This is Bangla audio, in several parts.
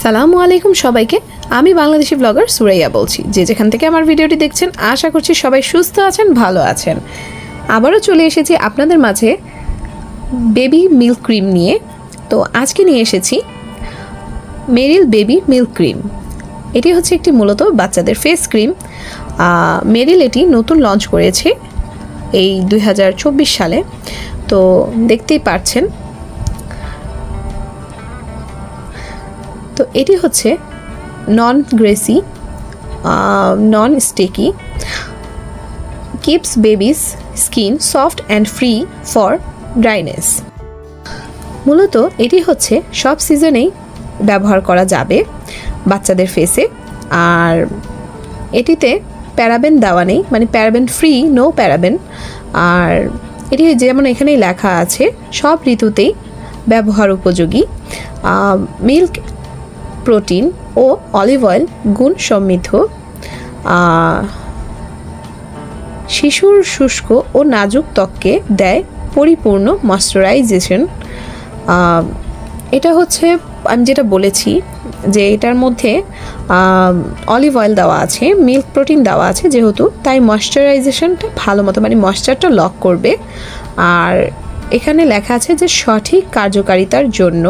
আসসালামু আলাইকুম সবাইকে। আমি বাংলাদেশি ব্লগার সুরাইয়া বলছি। যে যেখান থেকে আমার ভিডিওটি দেখছেন আশা করছি সবাই সুস্থ আছেন, ভালো আছেন। আবারও চলে এসেছি আপনাদের মাঝে বেবি মিল্ক ক্রিম নিয়ে। তো আজকে নিয়ে এসেছি মেরিল বেবি মিল্ক ক্রিম। এটি হচ্ছে একটি মূলত বাচ্চাদের ফেস ক্রিম। মেরিল এটি নতুন লঞ্চ করেছে এই 2024 সালে। তো দেখতেই পাচ্ছেন। তো এটি হচ্ছে নন Gracie, non sticky, keeps babies skin soft and free for dryness. মূলত এটি হচ্ছে সব সিজনেই ব্যবহার করা যাবে বাচ্চাদের ফেসে। আর এটিতে প্যারাবেন দেওয়া নেই, মানে প্যারাবেন ফ্রি, নো প্যারাবেন। আর এটি যেমন এখানেই লেখা আছে সব ঋতুতেই ব্যবহার উপযোগী। মিল্ক, প্রোটিন ও অলিভ অয়েল গুণ সমৃদ্ধ, শিশুর শুষ্ক ও নাজুক ত্বককে দেয় পরিপূর্ণ ময়শ্চারাইজেশন। এটা হচ্ছে আমি যেটা বলেছি যে এটার মধ্যে অলিভ অয়েল দেওয়া আছে, মিল্ক প্রোটিন দেওয়া আছে যেহেতু, তাই ময়শ্চারাইজেশনটা ভালো মতো, মানে ময়শ্চারটা লক করবে। আর এখানে লেখা আছে যে সঠিক কার্যকারিতার জন্য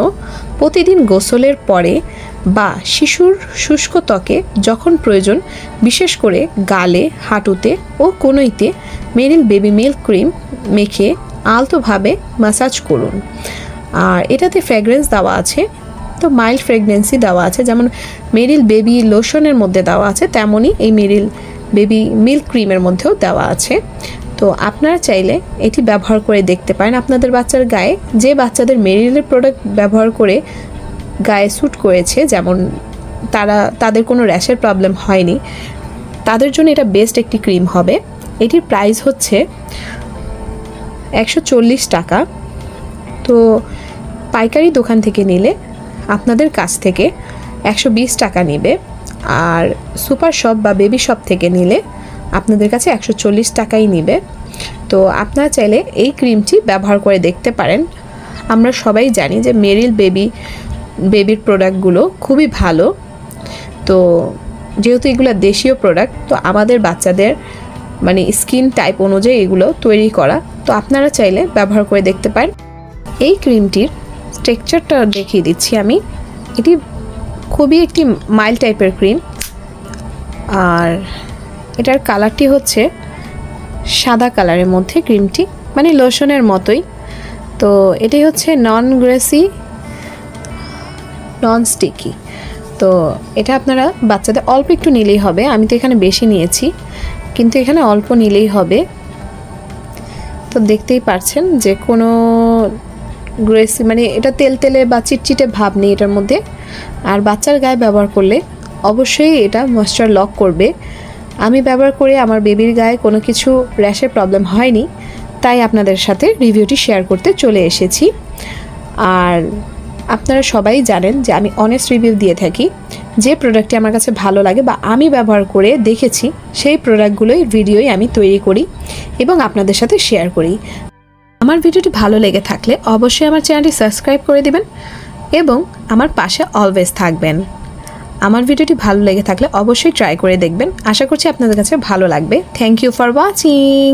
প্রতিদিন গোসলের পরে বা শিশুর শুষ্ক ত্বকে যখন প্রয়োজন, বিশেষ করে গালে, হাঁটুতে ও কনুইতে মেরিল বেবি মিল্ক ক্রিম মেখে আলতোভাবে ম্যাসাজ করুন। আর এটাতে ফ্র্যাগ্রেন্স দেওয়া আছে, তো মাইল্ড ফ্র্যাগ্রেন্সই দেওয়া আছে, যেমন মেরিল বেবি লোশনের মধ্যে দেওয়া আছে তেমনই এই মেরিল বেবি মিল্ক ক্রিমের মধ্যেও দেওয়া আছে। তো আপনারা চাইলে এটি ব্যবহার করে দেখতে পারেন আপনাদের বাচ্চার গায়ে। যে বাচ্চাদের মেরিলের প্রোডাক্ট ব্যবহার করে গায়ে স্যুট করেছে, যেমন তাদের কোনো র্যাশের প্রবলেম হয়নি, তাদের জন্য এটা বেস্ট একটি ক্রিম হবে। এটির প্রাইস হচ্ছে 140 টাকা। তো পাইকারি দোকান থেকে নিলে আপনাদের কাছ থেকে 120 টাকা নেবে। আর সুপার শপ বা বেবি শপ থেকে নিলে আপনাদের কাছে 140 টাকাই নেবে। তো আপনারা চাইলে এই ক্রিমটি ব্যবহার করে দেখতে পারেন। আমরা সবাই জানি যে মেরিল বেবির প্রোডাক্টগুলো খুবই ভালো। তো যেহেতু এগুলো দেশীয় প্রোডাক্ট, তো আমাদের বাচ্চাদের মানে স্কিন টাইপ অনুযায়ী এগুলো তৈরি করা। তো আপনারা চাইলে ব্যবহার করে দেখতে পারেন। এই ক্রিমটির টেক্সচারটা দেখিয়ে দিচ্ছি আমি। এটি খুবই একটি মাইল্ড টাইপের ক্রিম। আর এটার কালারটি হচ্ছে সাদা কালারের মধ্যে ক্রিমটি, মানে লোশনের মতোই। তো এটাই হচ্ছে নন গ্রেসি, নন স্টিকি। তো এটা আপনারা বাচ্চাদের অল্প একটু নিলেই হবে। আমি তো এখানে বেশি নিয়েছি, কিন্তু এখানে অল্প নিলেই হবে। তো দেখতেই পারছেন যে কোনো গ্রেসি, মানে এটা তেলতেলে বা চিটচিটে ভাব নেই এটার মধ্যে। আর বাচ্চার গায়ে ব্যবহার করলে অবশ্যই এটা ময়েশ্চার লক করবে। আমি ব্যবহার করে আমার বেবির গায়ে কোনো কিছু র্যাশের প্রবলেম হয়নি, তাই আপনাদের সাথে রিভিউটি শেয়ার করতে চলে এসেছি। আর আপনারা সবাই জানেন যে আমি অনেস্ট রিভিউ দিয়ে থাকি। যে প্রোডাক্টটি আমার কাছে ভালো লাগে বা আমি ব্যবহার করে দেখেছি, সেই প্রোডাক্টগুলোই ভিডিওই আমি তৈরি করি এবং আপনাদের সাথে শেয়ার করি। আমার ভিডিওটি ভালো লেগে থাকলে অবশ্যই আমার চ্যানেলটি সাবস্ক্রাইব করে দিবেন এবং আমার পাশে অলওয়েজ থাকবেন। আমার ভিডিওটি ভালো লেগে থাকলে অবশ্যই ট্রাই করে দেখবেন। আশা করছি আপনাদের কাছে ভালো লাগবে। Thank you for watching.